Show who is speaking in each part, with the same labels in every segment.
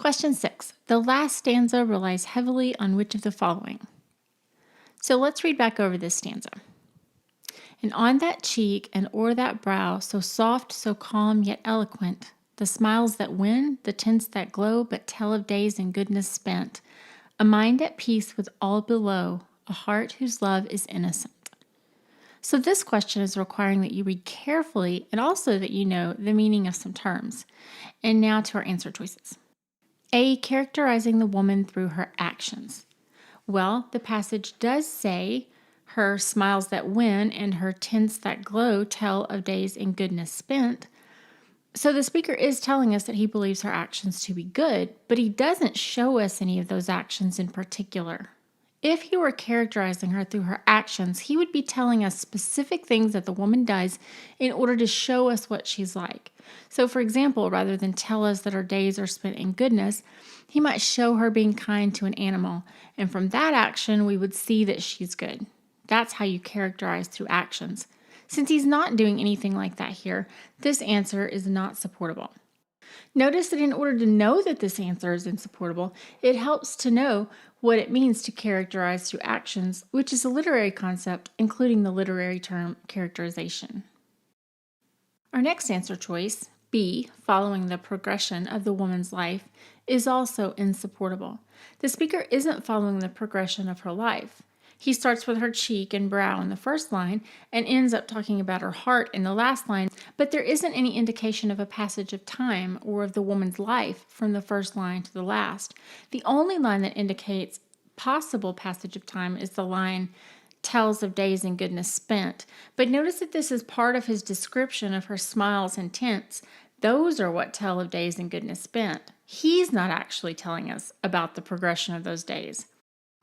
Speaker 1: Question 6. The last stanza relies heavily on which of the following? So let's read back over this stanza. And on that cheek and o'er that brow, so soft, so calm, yet eloquent, the smiles that win, the tints that glow, but tell of days in goodness spent, a mind at peace with all below, a heart whose love is innocent. So this question is requiring that you read carefully and also that you know the meaning of some terms. And now to our answer choices. A, characterizing the woman through her actions. Well, the passage does say her smiles that win and her tints that glow tell of days in goodness spent. So the speaker is telling us that he believes her actions to be good, but he doesn't show us any of those actions in particular. If he were characterizing her through her actions, he would be telling us specific things that the woman does in order to show us what she's like. So, for example, rather than tell us that her days are spent in goodness, he might show her being kind to an animal, and from that action, we would see that she's good. That's how you characterize through actions. Since he's not doing anything like that here, this answer is not supportable. Notice that in order to know that this answer is insupportable, it helps to know what it means to characterize through actions, which is a literary concept, including the literary term characterization. Our next answer choice, B, following the progression of the woman's life, is also insupportable. The speaker isn't following the progression of her life. He starts with her cheek and brow in the first line and ends up talking about her heart in the last line, but there isn't any indication of a passage of time or of the woman's life from the first line to the last. The only line that indicates possible passage of time is the line tells of days in goodness spent. But notice that this is part of his description of her smiles and tints. Those are what tell of days in goodness spent. He's not actually telling us about the progression of those days.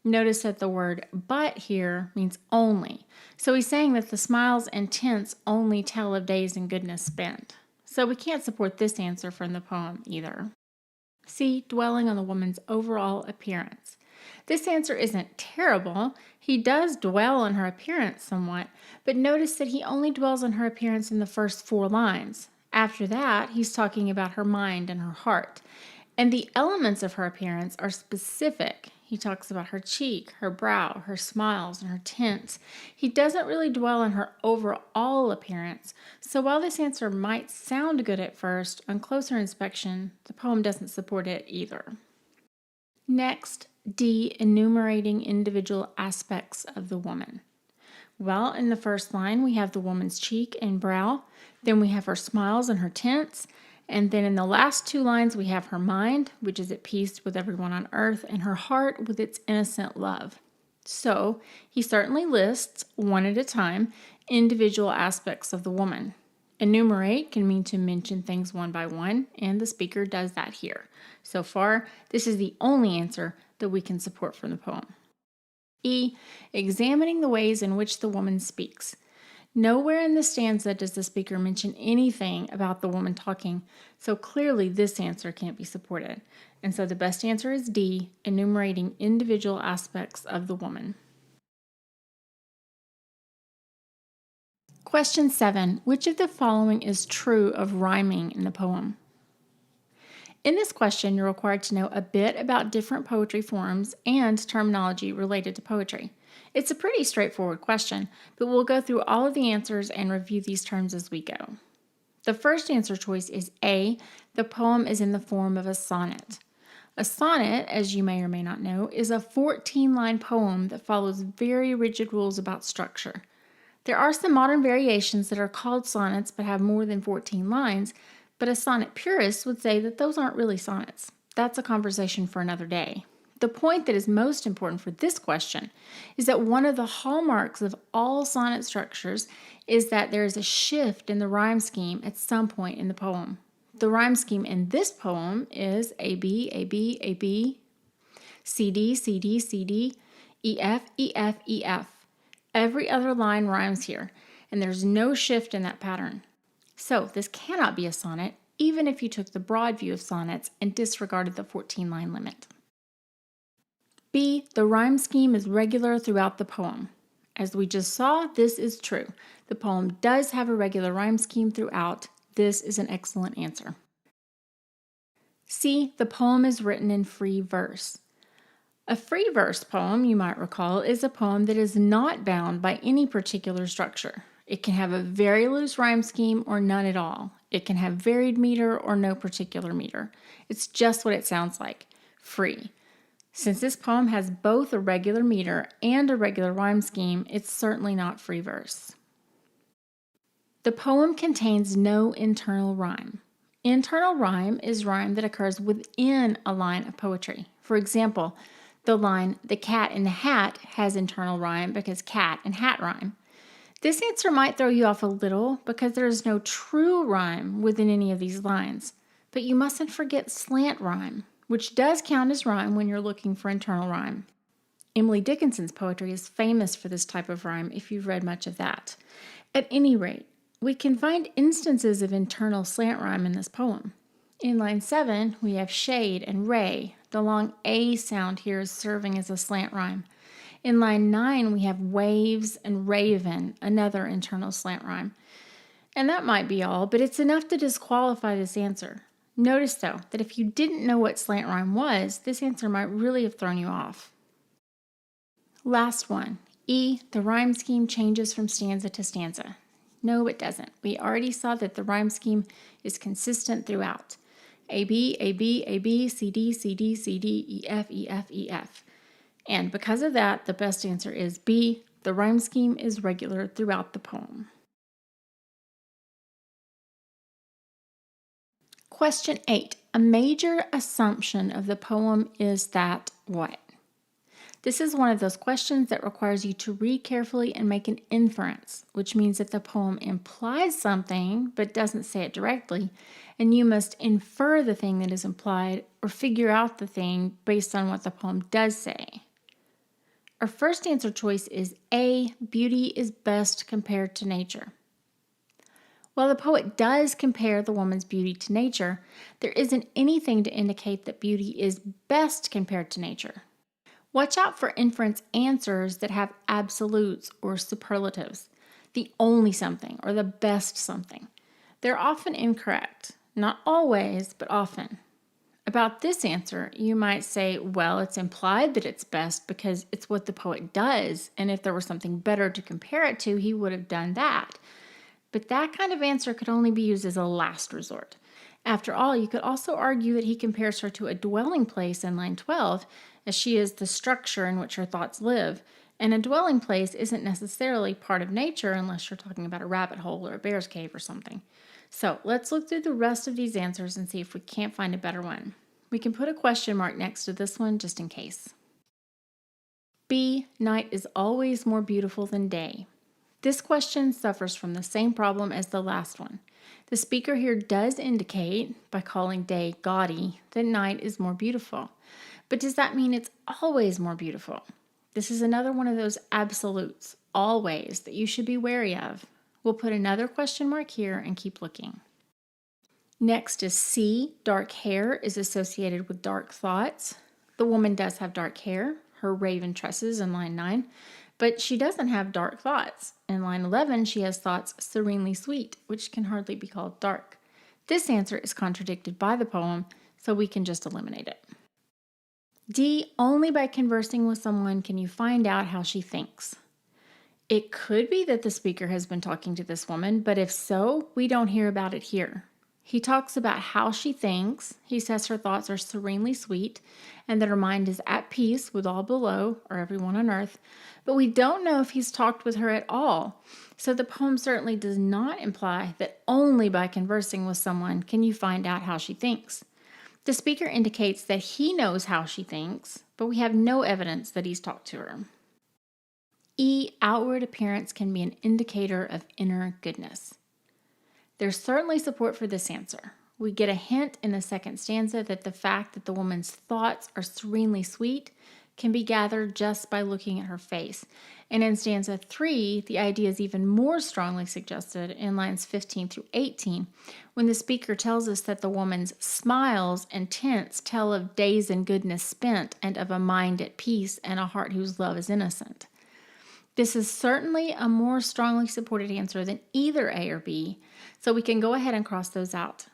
Speaker 1: Notice that the word but here means only. So he's saying that the smiles and tints only tell of days in goodness spent. So we can't support this answer from the poem either. C, dwelling on the woman's overall appearance. This answer isn't terrible. He does dwell on her appearance somewhat, but notice that he only dwells on her appearance in the first 4 lines. After that, he's talking about her mind and her heart. And the elements of her appearance are specific. He talks about her cheek, her brow, her smiles, and her tints. He doesn't really dwell on her overall appearance. So while this answer might sound good at first, on closer inspection, the poem doesn't support it either. Next, D, enumerating individual aspects of the woman. Well, in the first line, we have the woman's cheek and brow. Then we have her smiles and her tints. And then in the last 2 lines, we have her mind, which is at peace with everyone on earth, and her heart with its innocent love. So he certainly lists, one at a time, individual aspects of the woman. Enumerate can mean to mention things one by one, and the speaker does that here. So far, this is the only answer that we can support from the poem. E, examining the ways in which the woman speaks. Nowhere in the stanza does the speaker mention anything about the woman talking, so clearly this answer can't be supported. And so the best answer is D, enumerating individual aspects of the woman. Question 7. Which of the following is true of rhyming in the poem? In this question, you're required to know a bit about different poetry forms and terminology related to poetry. It's a pretty straightforward question, but we'll go through all of the answers and review these terms as we go. The first answer choice is A, the poem is in the form of a sonnet. A sonnet, as you may or may not know, is a 14-line poem that follows very rigid rules about structure. There are some modern variations that are called sonnets but have more than 14 lines, but a sonnet purist would say that those aren't really sonnets. That's a conversation for another day. The point that is most important for this question is that one of the hallmarks of all sonnet structures is that there is a shift in the rhyme scheme at some point in the poem. The rhyme scheme in this poem is AB, AB, AB, CD, CD, CD, EF, EF, EF. Every other line rhymes here, and there's no shift in that pattern. So this cannot be a sonnet, even if you took the broad view of sonnets and disregarded the 14-line limit. B, the rhyme scheme is regular throughout the poem. As we just saw, this is true. The poem does have a regular rhyme scheme throughout. This is an excellent answer. C, the poem is written in free verse. A free verse poem, you might recall, is a poem that is not bound by any particular structure. It can have a very loose rhyme scheme or none at all. It can have varied meter or no particular meter. It's just what it sounds like, free. Since this poem has both a regular meter and a regular rhyme scheme, it's certainly not free verse. The poem contains no internal rhyme. Internal rhyme is rhyme that occurs within a line of poetry. For example, the line, "The cat in the hat," has internal rhyme because cat and hat rhyme. This answer might throw you off a little because there is no true rhyme within any of these lines. But you mustn't forget slant rhyme, which does count as rhyme when you're looking for internal rhyme. Emily Dickinson's poetry is famous for this type of rhyme if you've read much of that. At any rate, we can find instances of internal slant rhyme in this poem. In line 7, we have shade and ray. The long A sound here is serving as a slant rhyme. In line 9, we have waves and raven, another internal slant rhyme. And that might be all, but it's enough to disqualify this answer. Notice, though, that if you didn't know what slant rhyme was, this answer might really have thrown you off. Last one, E, the rhyme scheme changes from stanza to stanza. No, it doesn't. We already saw that the rhyme scheme is consistent throughout. A, B, A, B, A, B, C, D, C, D, C, D, E, F, E, F, E, F. And because of that, the best answer is B, the rhyme scheme is regular throughout the poem. Question 8. A major assumption of the poem is that what? This is one of those questions that requires you to read carefully and make an inference, which means that the poem implies something but doesn't say it directly, and you must infer the thing that is implied or figure out the thing based on what the poem does say. Our first answer choice is A, beauty is best compared to nature. While the poet does compare the woman's beauty to nature, there isn't anything to indicate that beauty is best compared to nature. Watch out for inference answers that have absolutes or superlatives, the only something or the best something. They're often incorrect, not always, but often. About this answer, you might say, well, it's implied that it's best because it's what the poet does, and if there were something better to compare it to, he would have done that. But that kind of answer could only be used as a last resort. After all, you could also argue that he compares her to a dwelling place in line 12, as she is the structure in which her thoughts live, and a dwelling place isn't necessarily part of nature unless you're talking about a rabbit hole or a bear's cave or something. So let's look through the rest of these answers and see if we can't find a better one. We can put a question mark next to this one just in case. B, night is always more beautiful than day. This question suffers from the same problem as the last one. The speaker here does indicate, by calling day gaudy, that night is more beautiful. But does that mean it's always more beautiful? This is another one of those absolutes, always, that you should be wary of. We'll put another question mark here and keep looking. Next is C, dark hair is associated with dark thoughts. The woman does have dark hair, her raven tresses in line 9, but she doesn't have dark thoughts. In line 11, she has thoughts serenely sweet, which can hardly be called dark. This answer is contradicted by the poem, so we can just eliminate it. D, only by conversing with someone can you find out how she thinks. It could be that the speaker has been talking to this woman, but if so, we don't hear about it here. He talks about how she thinks. He says her thoughts are serenely sweet and that her mind is at peace with all below or everyone on earth, but we don't know if he's talked with her at all. So the poem certainly does not imply that only by conversing with someone can you find out how she thinks. The speaker indicates that he knows how she thinks, but we have no evidence that he's talked to her. E, outward appearance can be an indicator of inner goodness. There's certainly support for this answer. We get a hint in the second stanza that the fact that the woman's thoughts are serenely sweet can be gathered just by looking at her face. And in stanza 3, the idea is even more strongly suggested in lines 15 through 18, when the speaker tells us that the woman's smiles and tints tell of days in goodness spent and of a mind at peace and a heart whose love is innocent. This is certainly a more strongly supported answer than either A or B, so we can go ahead and cross those out.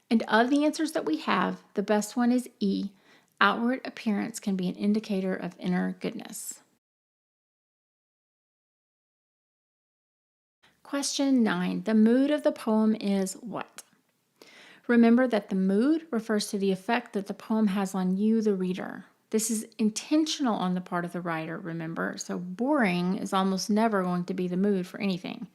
Speaker 1: And of the answers that we have, the best one is E. Outward appearance can be an indicator of inner goodness. Question 9. The mood of the poem is what? Remember that the mood refers to the effect that the poem has on you, the reader. This is intentional on the part of the writer, remember, so boring is almost never going to be the mood for anything.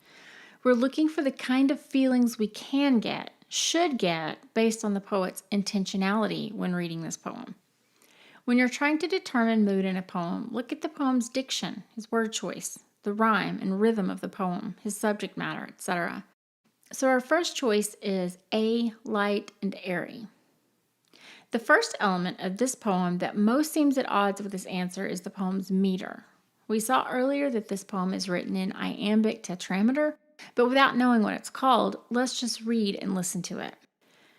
Speaker 1: We're looking for the kind of feelings we can get, should get, based on the poet's intentionality when reading this poem. When you're trying to determine mood in a poem, look at the poem's diction, his word choice, the rhyme and rhythm of the poem, his subject matter, etc. So our first choice is A, light and airy. The first element of this poem that most seems at odds with this answer is the poem's meter. We saw earlier that this poem is written in iambic tetrameter, but without knowing what it's called, let's just read and listen to it.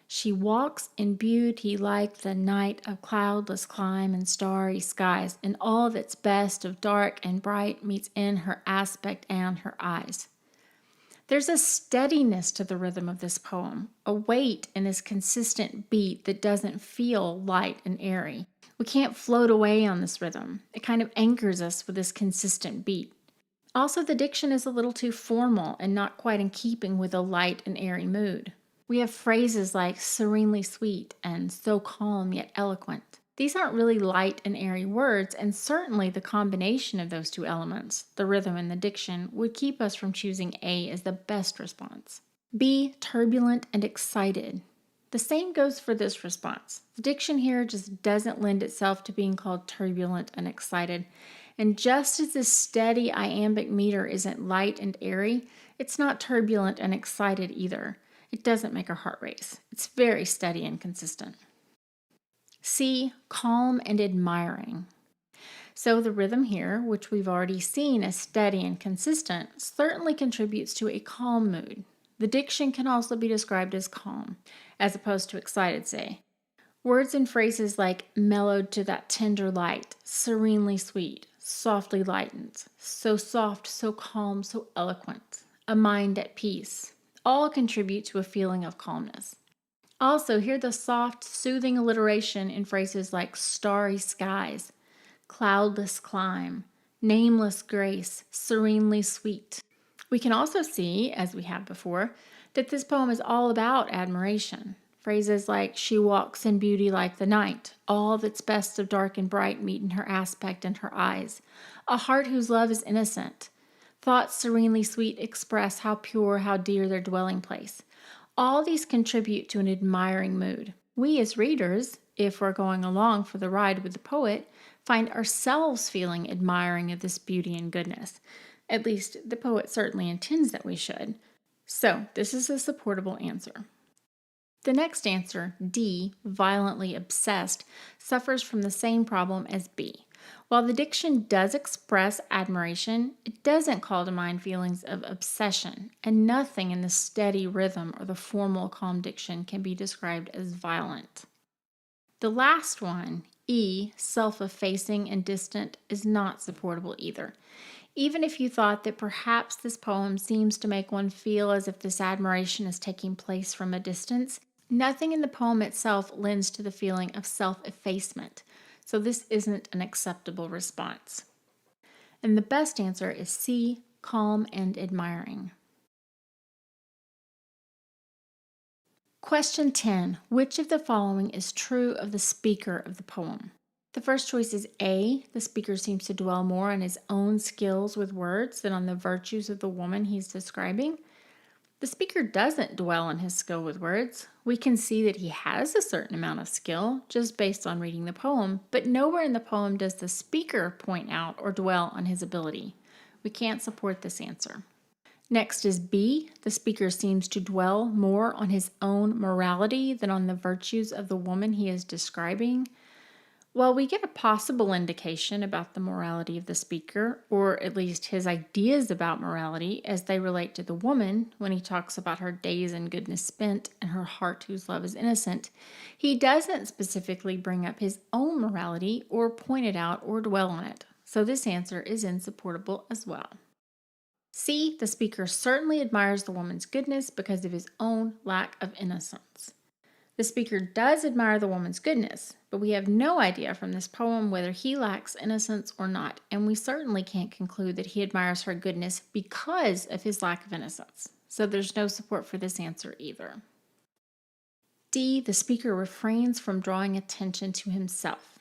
Speaker 1: She walks in beauty like the night of cloudless clime and starry skies, and all that's best of dark and bright meets in her aspect and her eyes. There's a steadiness to the rhythm of this poem, a weight in this consistent beat that doesn't feel light and airy. We can't float away on this rhythm. It kind of anchors us with this consistent beat. Also, the diction is a little too formal and not quite in keeping with a light and airy mood. We have phrases like serenely sweet and so calm yet eloquent. These aren't really light and airy words, and certainly the combination of those two elements, the rhythm and the diction, would keep us from choosing A as the best response. B, turbulent and excited. The same goes for this response. The diction here just doesn't lend itself to being called turbulent and excited. And just as this steady iambic meter isn't light and airy, it's not turbulent and excited either. It doesn't make our heart race. It's very steady and consistent. C, calm and admiring. So the rhythm here, which we've already seen as steady and consistent, certainly contributes to a calm mood. The diction can also be described as calm, as opposed to excited, say. Words and phrases like mellowed to that tender light, serenely sweet, softly lightened, so soft, so calm, so eloquent, a mind at peace, all contribute to a feeling of calmness. Also, hear the soft, soothing alliteration in phrases like starry skies, cloudless clime, nameless grace, serenely sweet. We can also see, as we have before, that this poem is all about admiration. Phrases like, she walks in beauty like the night, all that's best of dark and bright meet in her aspect and her eyes, a heart whose love is innocent, thoughts serenely sweet express how pure, how dear their dwelling place. All these contribute to an admiring mood. We as readers, if we're going along for the ride with the poet, find ourselves feeling admiring of this beauty and goodness. At least the poet certainly intends that we should. So this is a supportable answer. The next answer, D, violently obsessed, suffers from the same problem as B. While the diction does express admiration, it doesn't call to mind feelings of obsession, and nothing in the steady rhythm or the formal calm diction can be described as violent. The last one, E, self-effacing and distant, is not supportable either. Even if you thought that perhaps this poem seems to make one feel as if this admiration is taking place from a distance, nothing in the poem itself lends to the feeling of self-effacement. So this isn't an acceptable response. And the best answer is C, calm and admiring. Question 10. Which of the following is true of the speaker of the poem? The first choice is A. The speaker seems to dwell more on his own skills with words than on the virtues of the woman he's describing. The speaker doesn't dwell on his skill with words. We can see that he has a certain amount of skill just based on reading the poem, but nowhere in the poem does the speaker point out or dwell on his ability. We can't support this answer. Next is B. The speaker seems to dwell more on his own morality than on the virtues of the woman he is describing. While we get a possible indication about the morality of the speaker, or at least his ideas about morality as they relate to the woman when he talks about her days in goodness spent and her heart whose love is innocent, he doesn't specifically bring up his own morality or point it out or dwell on it. So this answer is insupportable as well. C. The speaker certainly admires the woman's goodness because of his own lack of innocence. The speaker does admire the woman's goodness, but we have no idea from this poem whether he lacks innocence or not, and we certainly can't conclude that he admires her goodness because of his lack of innocence. So there's no support for this answer either. D, the speaker refrains from drawing attention to himself.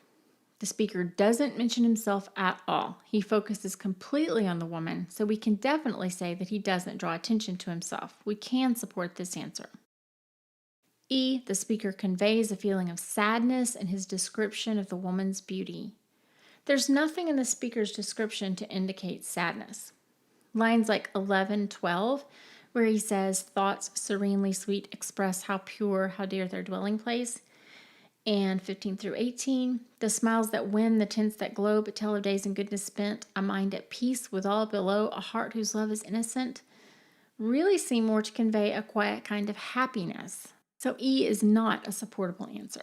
Speaker 1: The speaker doesn't mention himself at all. He focuses completely on the woman, so we can definitely say that he doesn't draw attention to himself. We can support this answer. E, the speaker conveys a feeling of sadness in his description of the woman's beauty. There's nothing in the speaker's description to indicate sadness. Lines like 11, 12, where he says, thoughts serenely sweet express how pure, how dear their dwelling place, and 15 through 18, the smiles that win, the tints that glow, but tell of days and goodness spent, a mind at peace with all below, a heart whose love is innocent, really seem more to convey a quiet kind of happiness. So E is not a supportable answer.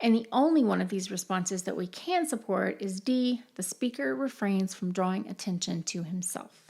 Speaker 1: And the only one of these responses that we can support is D, the speaker refrains from drawing attention to himself.